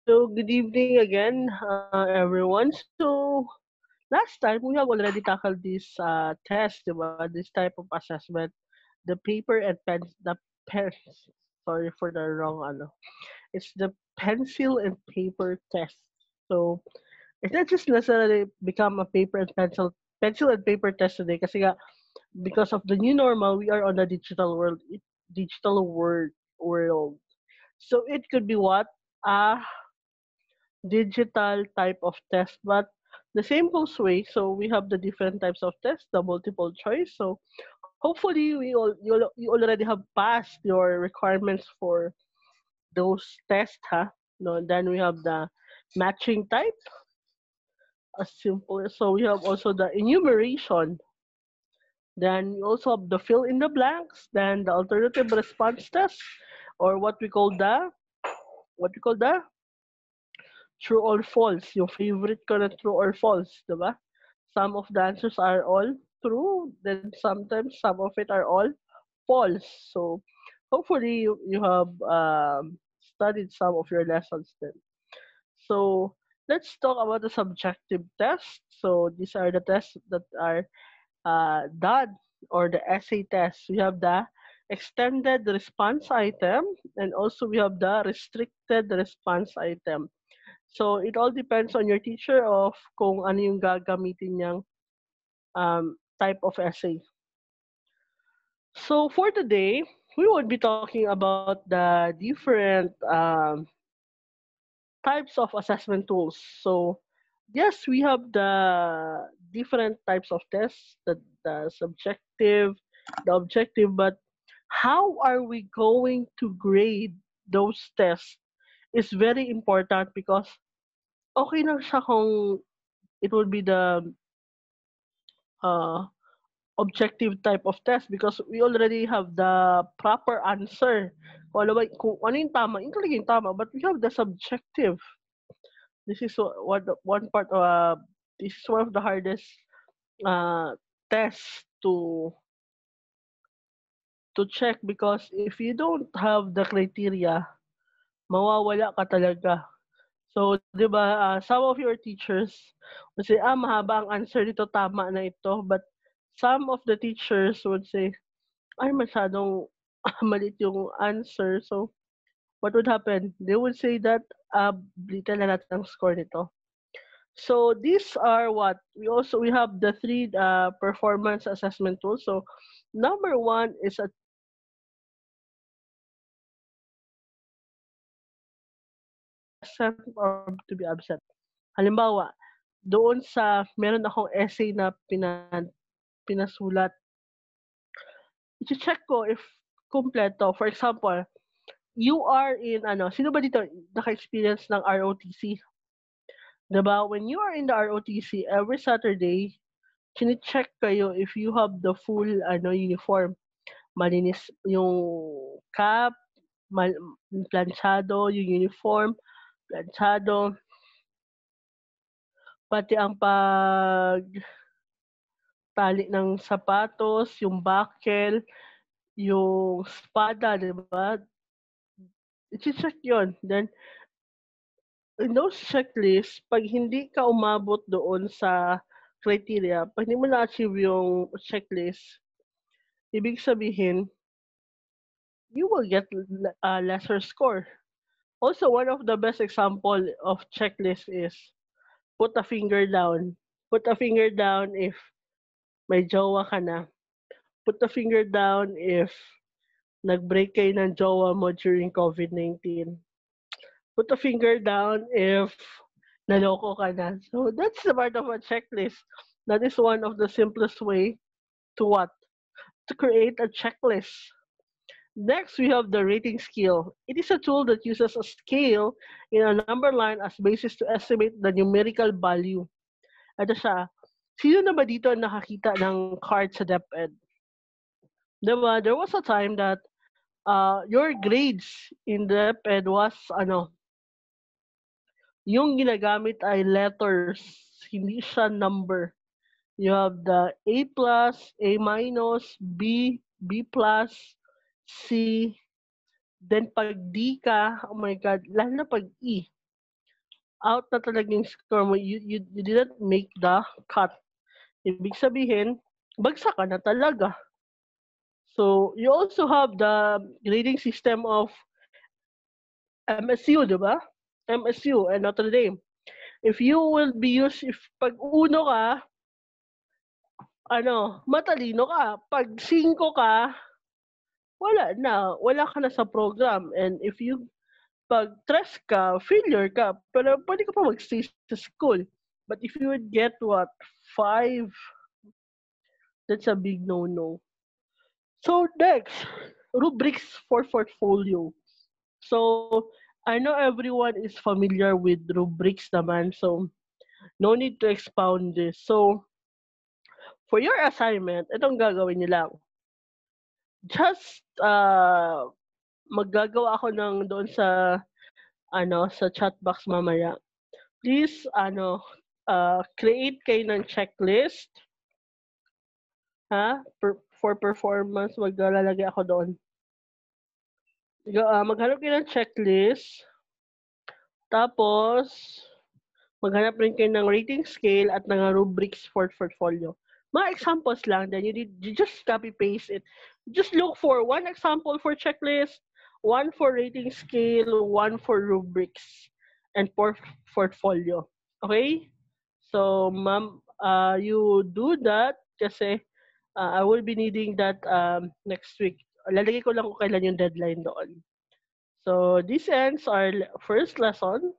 So, good evening again, everyone. So, last time we have already tackled this test, diba? This type of assessment, the paper and pen, the pen. Sorry for the wrong ano. It's the pencil and paper test. So, it's not just necessarily become a pencil and paper test today. Kasi nga, because of the new normal, we are on the digital world. So, it could be what? Ah, digital type of test, but the same goes way. So we have the different types of tests, the multiple choice. So hopefully you already have passed your requirements for those tests, huh? No, then we have the matching type, as simple. So we have also the enumeration. Then we also have the fill in the blanks. Then the alternative response test, or what we call the true or false. Yung favorite ko na true or false, diba? Some of the answers are all true, then sometimes some of it are all false. So hopefully you have studied some of your lessons then. So let's talk about the subjective test. So these are the tests that are done, or the essay test. We have the extended response item, and also we have the restricted response item. So it all depends on your teacher of kung ano yung gagamitin niyang type of essay. So for today, we would be talking about the different types of assessment tools. So yes, we have the different types of tests, the subjective, the objective, but how are we going to grade those tests is very important because okay lang siya kung it would be the uh, objective type of test because we already have the proper answer. Kung ano yung tama, yun talaga yung tama. But we have the subjective. This is one part this is one of the hardest uh, tests to check because if you don't have the criteria, mawawala ka talaga. So, 'di ba, some of your teachers would say, mahaba ang answer nito, tama na ito. But some of the teachers would say, ay masyadong maliit yung answer. So, what would happen? They would say that, blitan na natin ang score nito. So, these are what we have the three performance assessment tools. So, number one is a present or to be absent. Halimbawa, doon sa meron akong essay na pinasulat, i-check ko if kumpleto. For example, you are in ano, sino ba dito naka-experience ng ROTC? 'Di ba? When you are in the ROTC, every Saturday, chine-check kayo if you have the full ano uniform. Malinis yung cap, mal planchado yung uniform, planchado, pati ang tali ng sapatos, yung buckle, yung espada, 'di ba? Iche-check 'yun. Then in those checklists, 'pag hindi ka umabot doon sa criteria, 'pag hindi mo na-achieve yung checklist, ibig sabihin, you will get a lesser score. Also, one of the best example of checklist is put a finger down. Put a finger down if may jowa ka na. Put a finger down if nag-break kayo ng jowa mo during COVID-19. Put a finger down if naloko ka na. So that's the part of a checklist. That is one of the simplest way to what? To create a checklist. Next, we have the rating scale. It is a tool that uses a scale in a number line as basis to estimate the numerical value. Ito siya. Sino na ba dito ang nakakita ng card sa DepEd? Diba? There was a time that your grades in DepEd was ano, yung ginagamit ay letters, hindi siya number. You have the A plus, A minus, B, B plus, C, then pag D ka, oh my God, lalo na pag E. out na talaga yung score mo, you didn't make the cut. Ibig sabihin, bagsak ka na talaga. So, you also have the grading system of MSU, di ba? MSU and Notre Dame. If you will be used, if pag uno ka, matalino ka. Pag 5 ka, wala na. Wala ka na sa program. And if you, pag 3 ka, failure ka. Pero pwede ka pa mag-stay sa school. But if you would get what, 5, that's a big no-no. So next, rubrics for portfolio. So I know everyone is familiar with rubrics naman, so no need to expound this. So for your assignment, itong gagawin niyo lang. Just maggagawa ako ng doon sa sa chat box mamaya. Please create kayo ng checklist, ha? For performance, maglalagay ako doon. Maghanap kayo ng checklist, tapos maghanap rin kayo ng rating scale at ng rubrics for portfolio. Mga examples lang, then you just copy paste it. Just look for one example for checklist, one for rating scale, one for rubrics, and for portfolio. Okay? So, ma'am, you do that kasi I will be needing that next week. Lalagay ko lang kung kailan yung deadline doon. So, this ends our first lesson.